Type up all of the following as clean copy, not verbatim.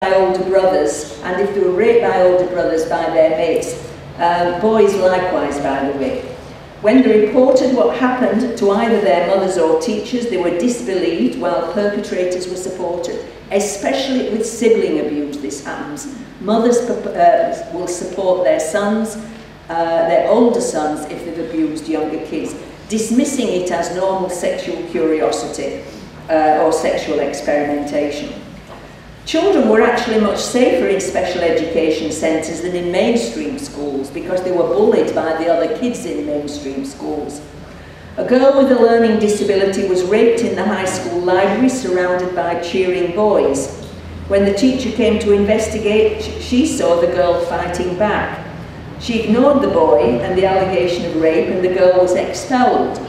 by older brothers, and if they were raped by older brothers by their mates, boys likewise, by the way. When they reported what happened to either their mothers or teachers, they were disbelieved while perpetrators were supported. Especially with sibling abuse, this happens. Mothers will support their sons, their older sons, if they've abused younger kids, dismissing it as normal sexual curiosity or sexual experimentation. Children were actually much safer in special education centres than in mainstream schools because they were bullied by the other kids in mainstream schools. A girl with a learning disability was raped in the high school library surrounded by cheering boys. When the teacher came to investigate, she saw the girl fighting back. She ignored the boy and the allegation of rape, and the girl was expelled.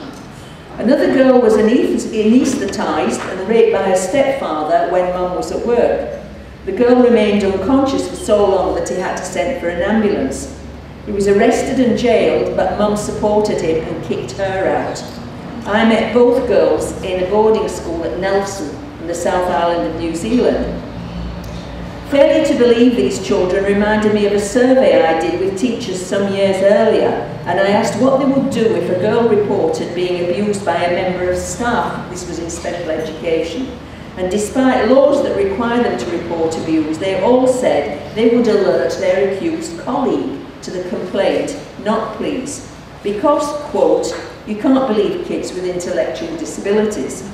Another girl was anaesthetised and raped by her stepfather when Mum was at work. The girl remained unconscious for so long that he had to send for an ambulance. He was arrested and jailed, but Mum supported him and kicked her out. I met both girls in a boarding school at Nelson in the South Island of New Zealand. Failure to believe these children reminded me of a survey I did with teachers some years earlier, and I asked what they would do if a girl reported being abused by a member of staff. This was in special education. And despite laws that require them to report abuse, they all said they would alert their accused colleague to the complaint, not police, because, quote, you can't believe kids with intellectual disabilities.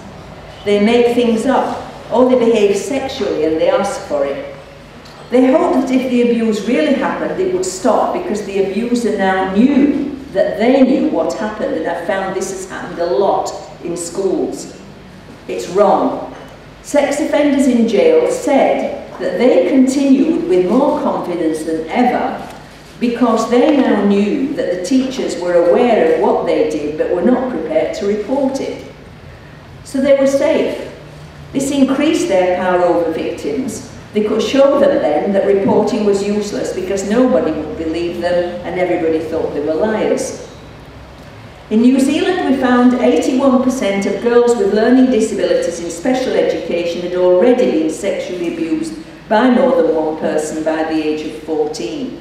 They make things up, or they behave sexually and they ask for it. They hoped that if the abuse really happened, it would stop because the abuser now knew that they knew what happened, and I found this has happened a lot in schools. It's wrong. Sex offenders in jail said that they continued with more confidence than ever because they now knew that the teachers were aware of what they did but were not prepared to report it. So they were safe. This increased their power over victims. They could show them then that reporting was useless because nobody would believe them and everybody thought they were liars. In New Zealand, we found 81% of girls with learning disabilities in special education had already been sexually abused by more than one person by the age of 14.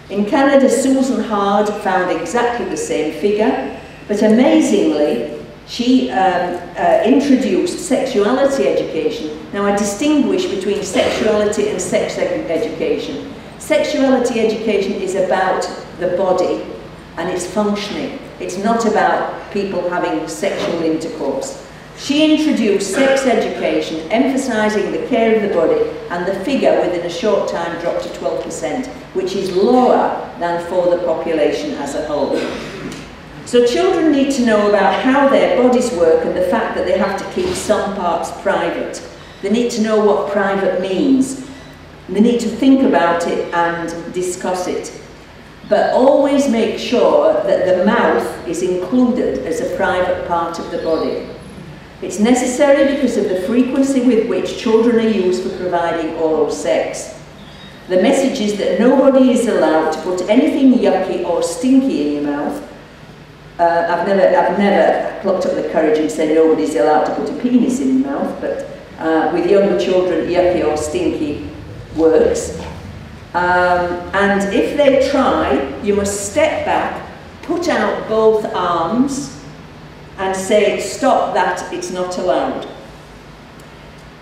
In Canada, Susan Hard found exactly the same figure, but amazingly, she introduced sexuality education. Now, I distinguish between sexuality and sex education. Sexuality education is about the body and its functioning. It's not about people having sexual intercourse. She introduced sex education, emphasising the care of the body, and the figure within a short time dropped to 12%, which is lower than for the population as a whole. So children need to know about how their bodies work and the fact that they have to keep some parts private. They need to know what private means. They need to think about it and discuss it. But always make sure that the mouth is included as a private part of the body. It's necessary because of the frequency with which children are used for providing oral sex. The message is that nobody is allowed to put anything yucky or stinky in your mouth. I've never plucked up the courage and said nobody's allowed to put a penis in your mouth, but with younger children, yucky or stinky works. And if they try, you must step back, put out both arms, and say, stop that, it's not allowed.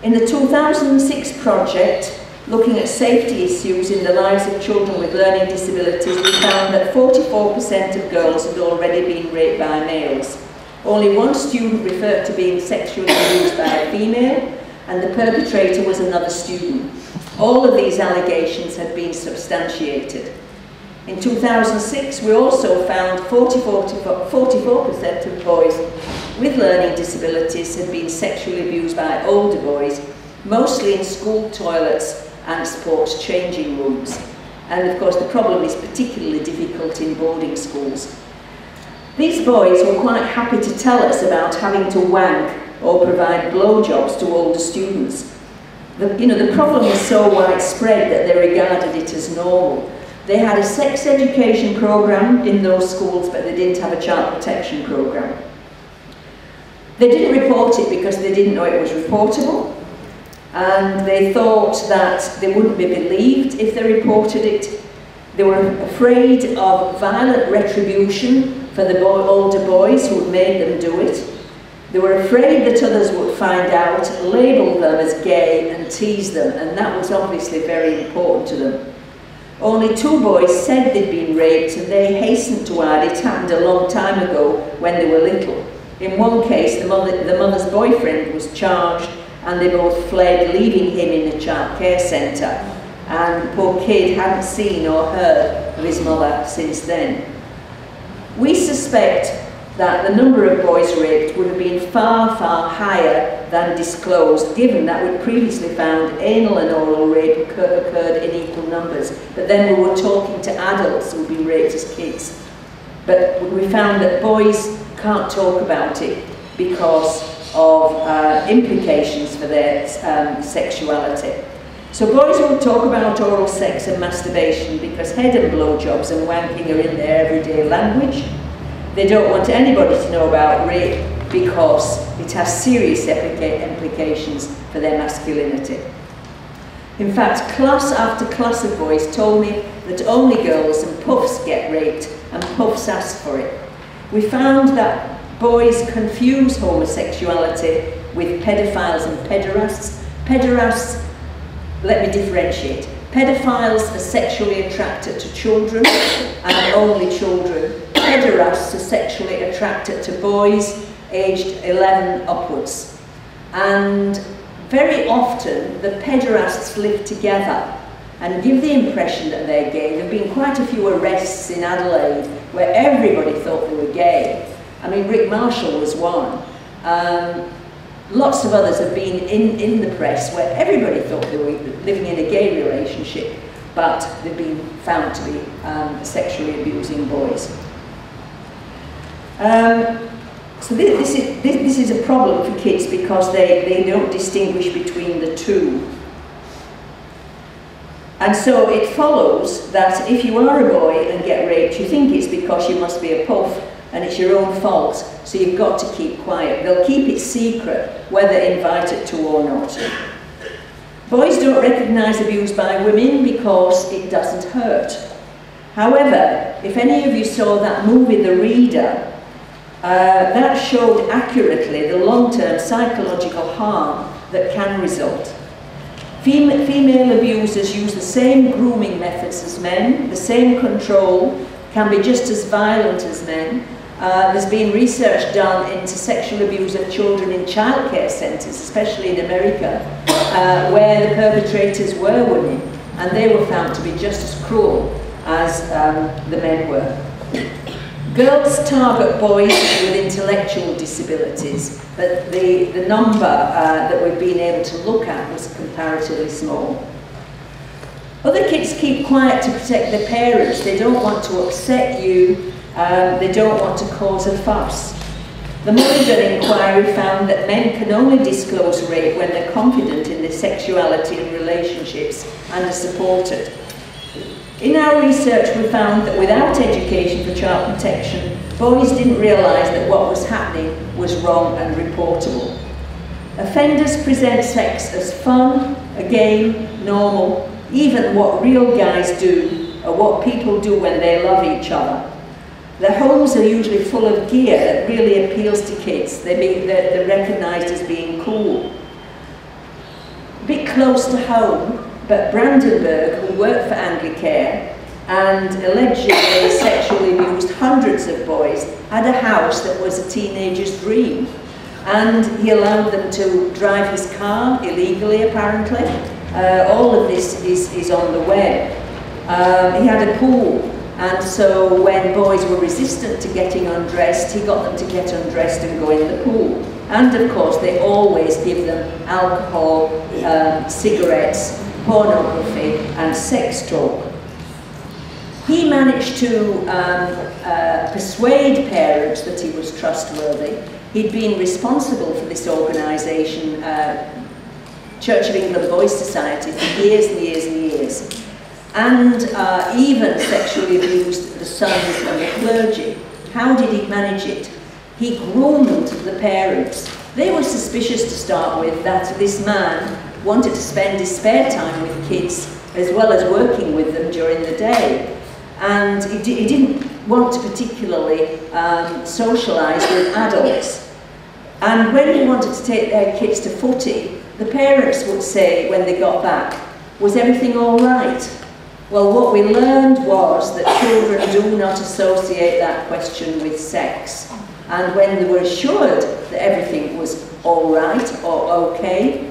In the 2006 project, looking at safety issues in the lives of children with learning disabilities, we found that 44% of girls had already been raped by males. Only one student referred to being sexually abused by a female, and the perpetrator was another student. All of these allegations had been substantiated. In 2006, we also found 44% of boys with learning disabilities had been sexually abused by older boys, mostly in school toilets and sports changing rooms. And of course, the problem is particularly difficult in boarding schools. These boys were quite happy to tell us about having to wank or provide blowjobs to older students. The problem was so widespread that they regarded it as normal. They had a sex education program in those schools, but they didn't have a child protection program. They didn't report it because they didn't know it was reportable. and they thought that they wouldn't be believed if they reported it. They were afraid of violent retribution for the older boys who had made them do it. They were afraid that others would find out, label them as gay and tease them, and that was obviously very important to them. Only 2 boys said they'd been raped, and they hastened to add it happened a long time ago when they were little. In one case, the mother's boyfriend was charged, and they both fled, leaving him in a child care centre. And the poor kid hadn't seen or heard of his mother since then. We suspect that the number of boys raped would have been far, far higher than disclosed, given that we'd previously found anal and oral rape occurred in equal numbers. But then we were talking to adults who'd been raped as kids. But we found that boys can't talk about it because of implications for their sexuality. So boys won't talk about oral sex and masturbation because head and blowjobs and wanking are in their everyday language. They don't want anybody to know about rape because it has serious implications for their masculinity. In fact, class after class of boys told me that only girls and puffs get raped, and puffs ask for it. We found that boys confuse homosexuality with pedophiles and pederasts. Pederasts, let me differentiate. Pedophiles are sexually attracted to children and only children. Pederasts are sexually attracted to boys aged 11 upwards. And very often the pederasts live together and give the impression that they're gay. There have been quite a few arrests in Adelaide where everybody thought they were gay. I mean, Rick Marshall was one. Lots of others have been in the press where everybody thought they were living in a gay relationship, but they've been found to be sexually abusing boys. So this is a problem for kids because they don't distinguish between the two. And so it follows that if you are a boy and get raped, you think it's because you must be a puff and it's your own fault, so you've got to keep quiet. They'll keep it secret, whether invited to or not. Boys don't recognise abuse by women because it doesn't hurt. However, if any of you saw that movie, The Reader, that showed accurately the long-term psychological harm that can result. Female abusers use the same grooming methods as men, the same control, can be just as violent as men. There's been research done into sexual abuse of children in childcare centres, especially in America, where the perpetrators were women, and they were found to be just as cruel as the men were. Girls target boys with intellectual disabilities, but the number that we've been able to look at was comparatively small. Other kids keep quiet to protect their parents. They don't want to upset you. They don't want to cause a fuss. The Mulligan inquiry found that men can only disclose rape when they're confident in their sexuality and relationships and are supported. In our research, we found that without education for child protection, boys didn't realise that what was happening was wrong and reportable. Offenders present sex as fun, a game, normal, even what real guys do or what people do when they love each other. Their homes are usually full of gear that really appeals to kids. They're recognised as being cool. A bit close to home, but Brandenburg, who worked for Anglicare and allegedly sexually abused hundreds of boys, had a house that was a teenager's dream. And he allowed them to drive his car illegally, apparently. All of this is on the web. He had a pool, and so when boys were resistant to getting undressed, he got them to get undressed and go in the pool. And of course, they always give them alcohol, cigarettes, pornography, and sex talk. He managed to persuade parents that he was trustworthy. He'd been responsible for this organisation, Church of England Boys Society, for years and years and years, and even sexually abused the sons and the clergy. How did he manage it? He groomed the parents. They were suspicious to start with that this man wanted to spend his spare time with kids as well as working with them during the day. And he didn't want to particularly socialise with adults. And when he wanted to take their kids to footy, the parents would say when they got back, "Was everything all right?" Well, what we learned was that children do not associate that question with sex. And when they were assured that everything was all right or okay,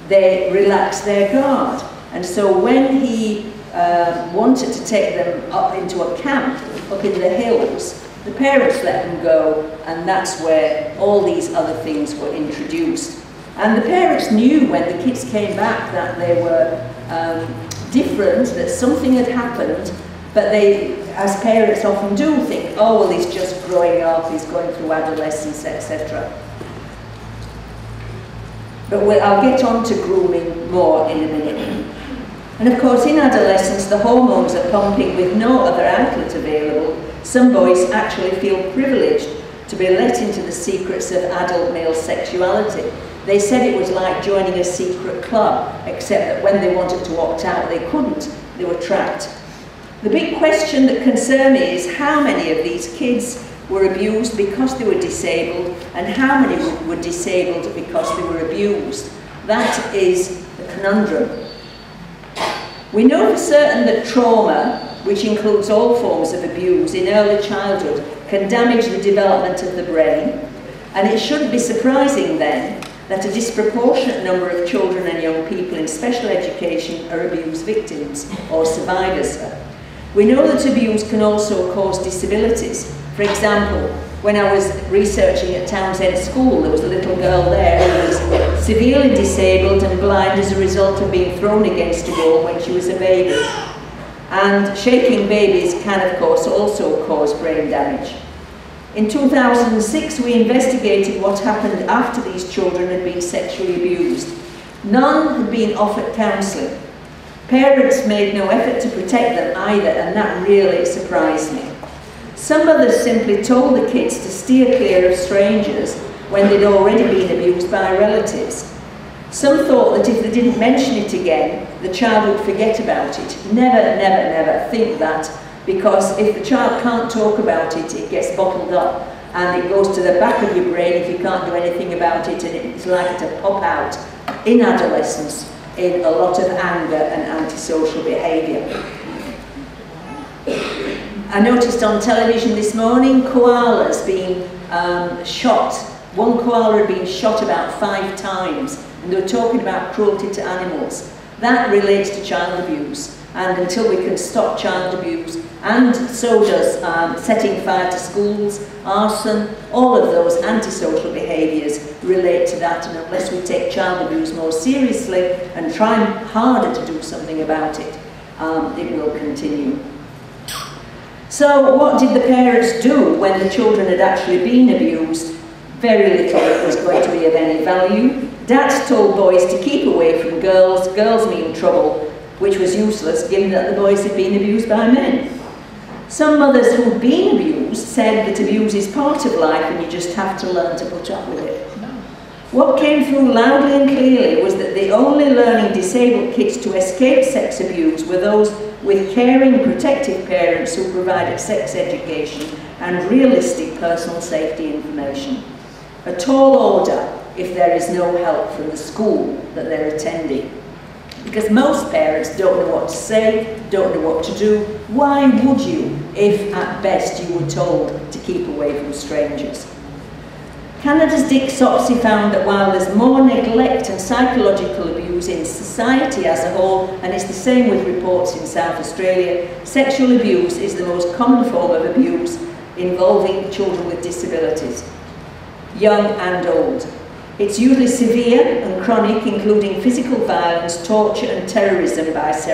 they relaxed their guard. And so when he wanted to take them up into a camp up in the hills, the parents let them go, and that's where all these other things were introduced. And the parents knew when the kids came back that they were different, that something had happened, but they, as parents often do, think, oh, well, he's just growing up, he's going through adolescence, etc. But I'll get on to grooming more in a minute. And of course, in adolescence, the hormones are pumping with no other outlet available. Some boys actually feel privileged to be let into the secrets of adult male sexuality. They said it was like joining a secret club, except that when they wanted to opt out, they couldn't. They were trapped. The big question that concerned me is how many of these kids were abused because they were disabled, and how many were disabled because they were abused. That is the conundrum. We know for certain that trauma, which includes all forms of abuse in early childhood, can damage the development of the brain, and it shouldn't be surprising then that a disproportionate number of children and young people in special education are abuse victims or survivors. We know that abuse can also cause disabilities. For example, when I was researching at Townsend School, there was a little girl there who was severely disabled and blind as a result of being thrown against a wall when she was a baby. And shaking babies can, of course, also cause brain damage. In 2006, we investigated what happened after these children had been sexually abused. None had been offered counselling. Parents made no effort to protect them either, and that really surprised me. Some others simply told the kids to steer clear of strangers when they'd already been abused by relatives. Some thought that if they didn't mention it again, the child would forget about it. Never, never, never think that, because if the child can't talk about it, it gets bottled up and it goes to the back of your brain if you can't do anything about it, and it's likely to pop out in adolescence in a lot of anger and antisocial behaviour. I noticed on television this morning koalas being shot. One koala had been shot about 5 times, and they were talking about cruelty to animals. That relates to child abuse, and until we can stop child abuse, and so does setting fire to schools, arson, all of those antisocial behaviours relate to that, and unless we take child abuse more seriously and try harder to do something about it, it will continue. So what did the parents do when the children had actually been abused? Very little that was going to be of any value. Dads told boys to keep away from girls. Girls mean trouble, which was useless given that the boys had been abused by men. Some mothers who'd been abused said that abuse is part of life and you just have to learn to put up with it. What came through loudly and clearly was that the only learning disabled kids to escape sex abuse were those with caring, protective parents who provided sex education and realistic personal safety information. A tall order if there is no help from the school that they're attending. Because most parents don't know what to say, don't know what to do. Why would you if at best you were told to keep away from strangers? Canada's Dick Sopsey found that while there's more neglect and psychological abuse in society as a whole, and it's the same with reports in South Australia, sexual abuse is the most common form of abuse involving children with disabilities, young and old. It's usually severe and chronic, including physical violence, torture and terrorism by